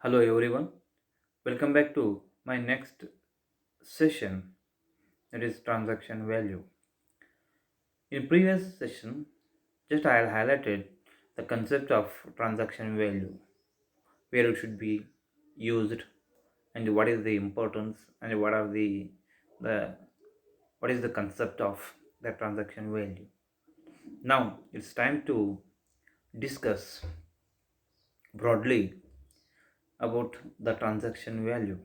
Hello everyone, welcome back to my next session, that is transaction value. In previous session, just I had highlighted the concept of transaction value, where it should be used and what is the importance and the what is the concept of the transaction value. Now it's time to discuss broadly about the transaction value.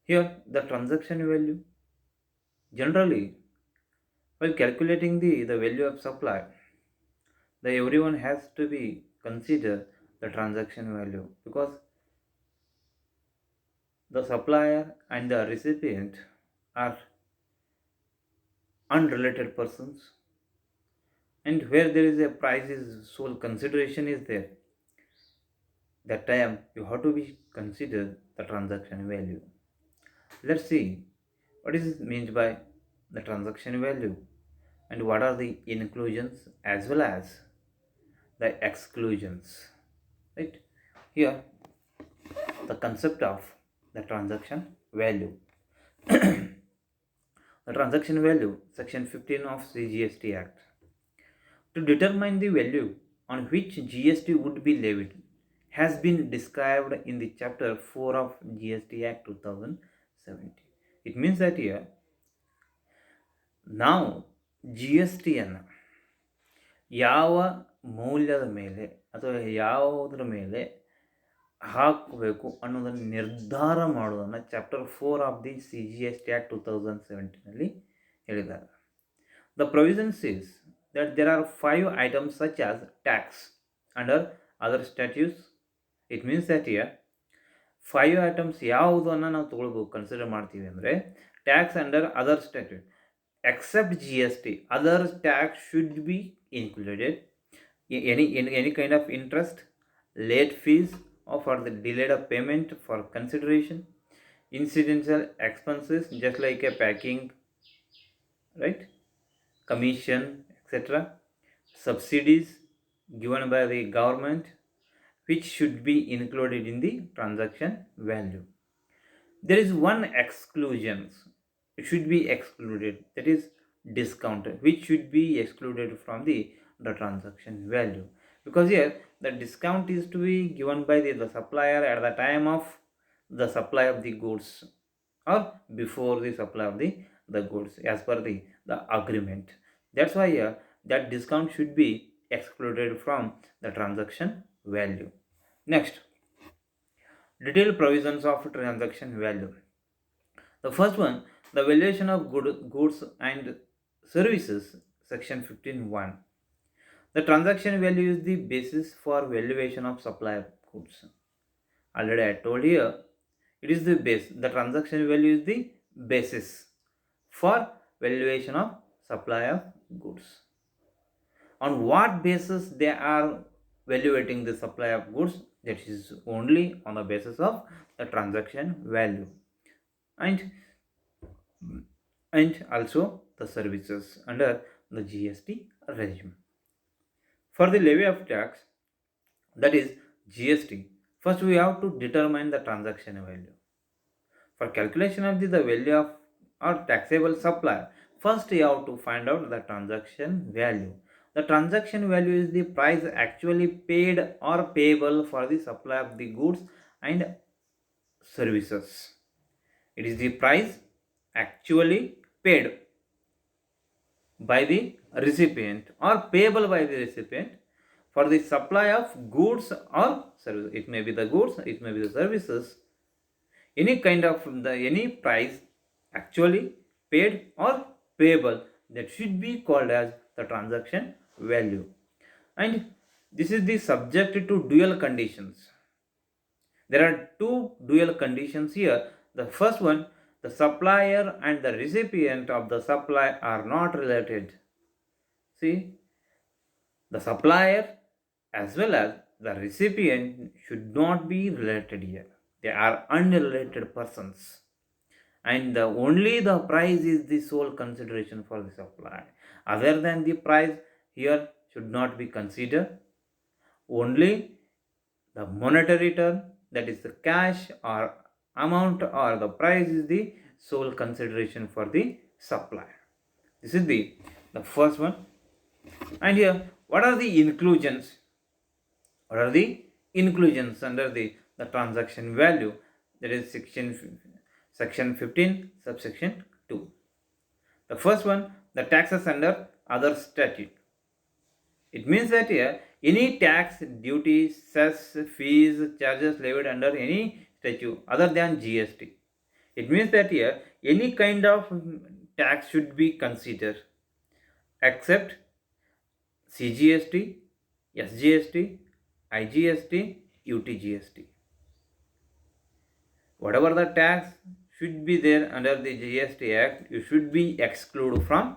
Here the transaction value generally, while calculating the value of supply, the everyone has to be consider the transaction value because the supplier and the recipient are unrelated persons, and where there is a price is sole consideration is there, that time you have to be consider the transaction value. Let's see what is meant by the transaction value and what are the inclusions as well as the exclusions, right? Here the concept of the transaction value. The transaction value, section 15 of the GST Act. To determine the value on which GST would be levied has been described in the chapter 4 of GST Act 2017. It means that here ನಾವು G S ಟಿಯನ್ನು ಯಾವ ಮೌಲ್ಯದ ಮೇಲೆ ಅಥವಾ ಯಾವುದರ ಮೇಲೆ ಹಾಕಬೇಕು ಅನ್ನೋದನ್ನು ನಿರ್ಧಾರ ಮಾಡೋದನ್ನು chapter 4 of the C G S T act 2017ನಲ್ಲಿ ಹೇಳಿದ್ದಾರೆ. The provisions is that there are 5 items such as tax under other statutes. It means that here 5 items ಯಾವುದನ್ನು ನಾವು ತಗೊಳ್ಬೇಕು ಕನ್ಸಿಡರ್ ಮಾಡ್ತೀವಿ ಅಂದರೆ tax under other statute except GST. Other tax should be included. Any kind of interest, late fees, or for the delayed of payment for consideration, incidental expenses just like a packing, right? Commission, etc. Subsidies given by the government, which should be included in the transaction value. There is one exclusion. It should be excluded, that is discount, which should be excluded from the transaction value, because here the discount is to be given by the supplier at the time of the supply of the goods or before the supply of the goods as per the agreement. That's why here that discount should be excluded from the transaction value. Next, detailed provisions of transaction value. The first one, the valuation of goods and services, section 15(1). The transaction value is the basis for valuation of supply of goods. Already I told here, it is the base. The transaction value is the basis for valuation of supply of goods. On what basis they are valuating the supply of goods? That is only on the basis of the transaction value. And also the services under the GST regime. For the levy of tax, that is GST, first we have to determine the transaction value. For calculation of the value of our taxable supply, first you have to find out the transaction value. The transaction value is the price actually paid or payable for the supply of the goods and services. It is the price actually paid by the recipient or payable by the recipient for the supply of goods or services. It may be the goods, it may be the services, any kind of any price actually paid or payable, that should be called as the transaction value. And this is the subject to dual conditions. There are two dual conditions here. The first one, the supplier and the recipient of the supply are not related. See, the supplier as well as the recipient should not be related here. They are unrelated persons, and only the price is the sole consideration for the supply. Other than the price here should not be considered. Only The monetary term, that is the cash or amount or the price, is the sole consideration for the supplier. This is the first one. And here, what are the inclusions? What are the inclusions under the transaction value? That is section 15, subsection 2. The first one, the taxes under other statute. It means that here, any tax, duty, cess, fees, charges levied under any statute other than GST. It means that here, any kind of tax should be considered except CGST, SGST, IGST, UTGST. Whatever the tax should be there under the GST Act, you should be excluded from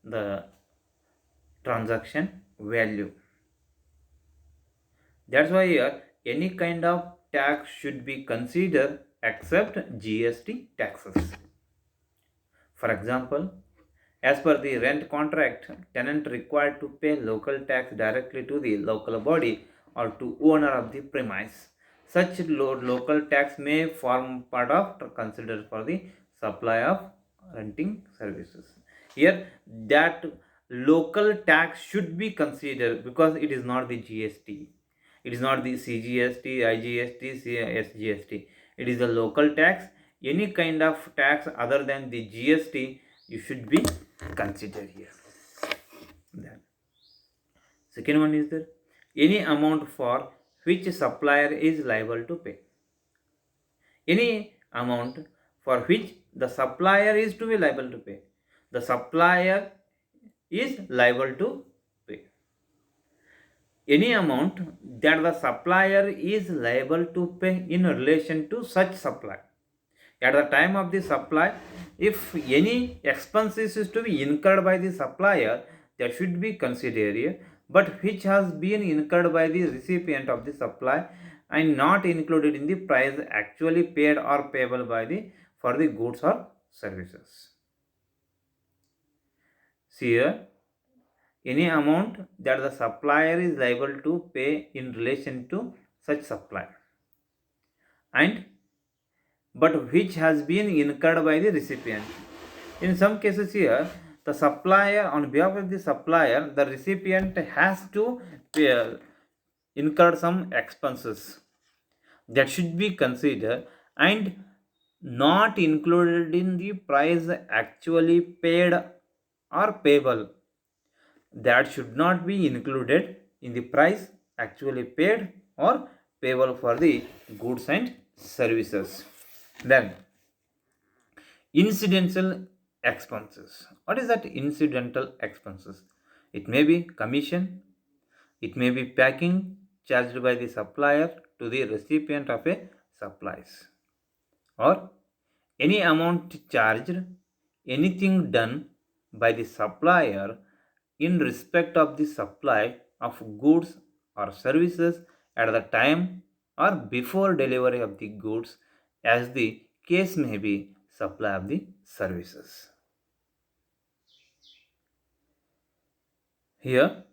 the transaction value. That's why here any kind of tax should be considered except GST taxes. For example, as per the rent contract, tenant required to pay local tax directly to the local body or to owner of the premise. Such local tax may form part of considered for the supply of renting services. Here, that local tax should be considered because it is not the GST. It is not the CGST, IGST, SGST. It is the local tax. Any kind of tax other than the GST, you should be considered here. Then, second one is that any amount for which supplier is liable to pay. Any amount for which the supplier is to be liable to pay. The supplier is liable to pay. Any amount that the supplier is liable to pay in relation to such supply. At the time of the supply, if any expenses is to be incurred by the supplier, that should be considered here, but which has been incurred by the recipient of the supply and not included in the price actually paid or payable by the for the goods or services. See here, any amount that the supplier is liable to pay in relation to such supply and but which has been incurred by the recipient. In some cases here, the supplier, on behalf of the supplier, the recipient has to incur some expenses that should be considered and not included in the price actually paid or payable. That should not be included in the price actually paid or payable for the goods and services. Then, incidental expenses. What is that incidental expenses? It may be commission, it may be packing charged by the supplier to the recipient of a supplies, or any amount charged, anything done by the supplier in respect of the supply of goods or services at the time or before delivery of the goods, as the case may be, supply of the services. Here,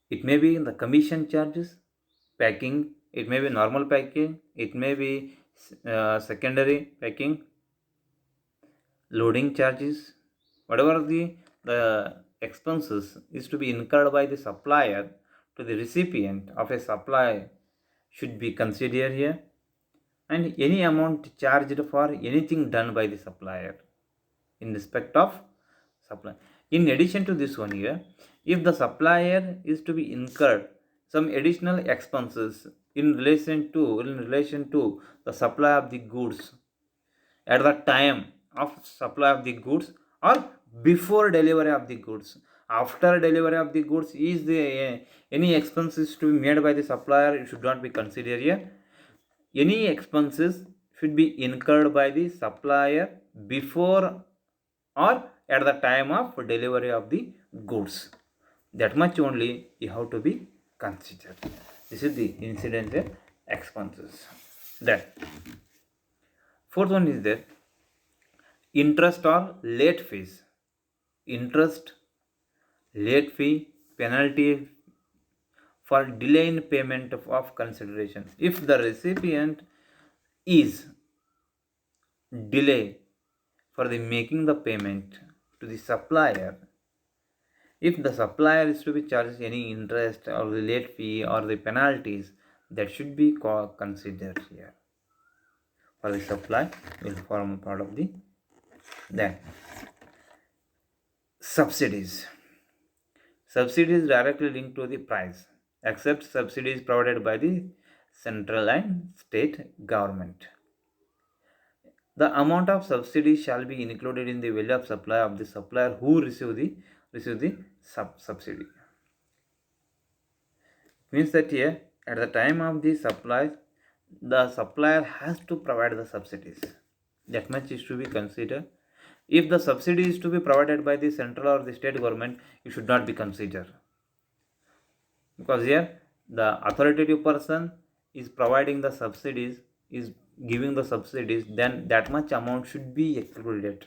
it may be the commission charges, packing, it may be normal packing, it may be secondary packing, loading charges, whatever the expenses is to be incurred by the supplier to the recipient of a supply should be considered here, and any amount charged for anything done by the supplier in respect of supply. In addition to this one here, if the supplier is to be incurred some additional expenses in relation to the supply of the goods at the time of supply of the goods or before delivery of the goods. After delivery of the goods, is the any expenses to be made by the supplier, it should not be considered here. Any expenses should be incurred by the supplier before or at the time of delivery of the goods. That much only you have to be considered. This is the incidental expenses. Then, fourth one is that interest or late fees. Interest, late fee, penalty for delay in payment of consideration. If the recipient is delay for the making the payment to the supplier, if the supplier is to be charged any interest or the late fee or the penalties, that should be considered here. For the supply will form part of the then subsidies. Subsidies directly linked to the price, except subsidies provided by the central and state government. The amount of subsidy shall be included in the value of supply of the supplier who receive the subsidy. Means that here at the time of the supply, the supplier has to provide the subsidies. That much is to be considered. If the subsidy is to be provided by the central or the state government, it should not be considered, because here the authoritative person is providing the subsidies, is giving the subsidies, then that much amount should be excluded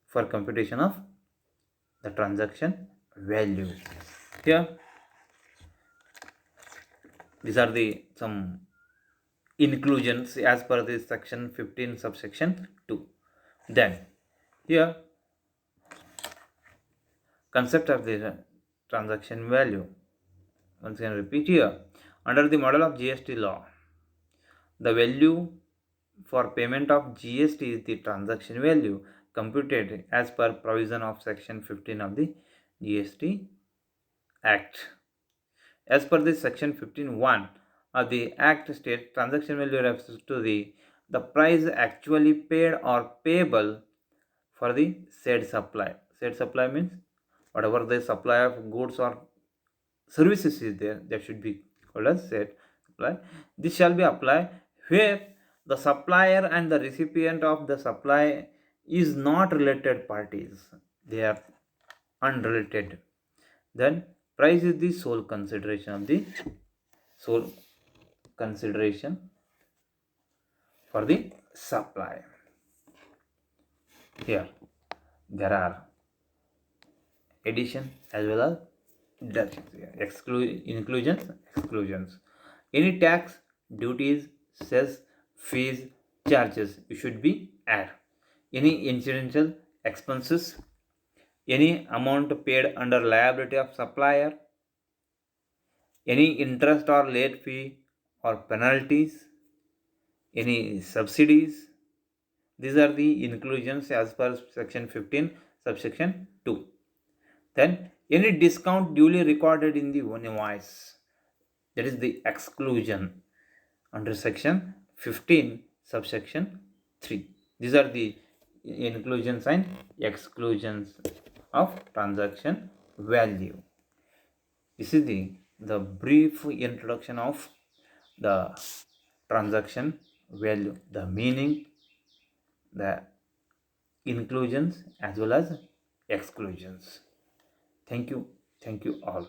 for computation of the transaction value. Here these are the some inclusions as per the section 15 subsection 2. Then here concept of the transaction value. Once again repeat here. Under the model of GST law, the value for payment of GST is the transaction value computed as per provision of section 15 of the GST Act. As per this section 15(1) of the Act states, transaction value refers to the price actually paid or payable for the said supply. Said supply means whatever the supply of goods or services is there, that should be called as said supply. This shall be applied where the supplier and the recipient of the supply is not related parties, they are unrelated. Then price is the sole consideration for the supply. Here there are addition as well as inclusions, exclusions. Any tax, duties, cess, fees, charges you should be add. Any incidental expenses, any amount paid under liability of supplier, any interest or late fee or penalties, any subsidies. These are the inclusions as per section 15 subsection 2. Then any discount duly recorded in the invoice, that is the exclusion under section 15 subsection 3. These are the inclusions and exclusions of transaction value. This is the brief introduction of the transaction value, the meaning, the inclusions as well as exclusions. Thank you all.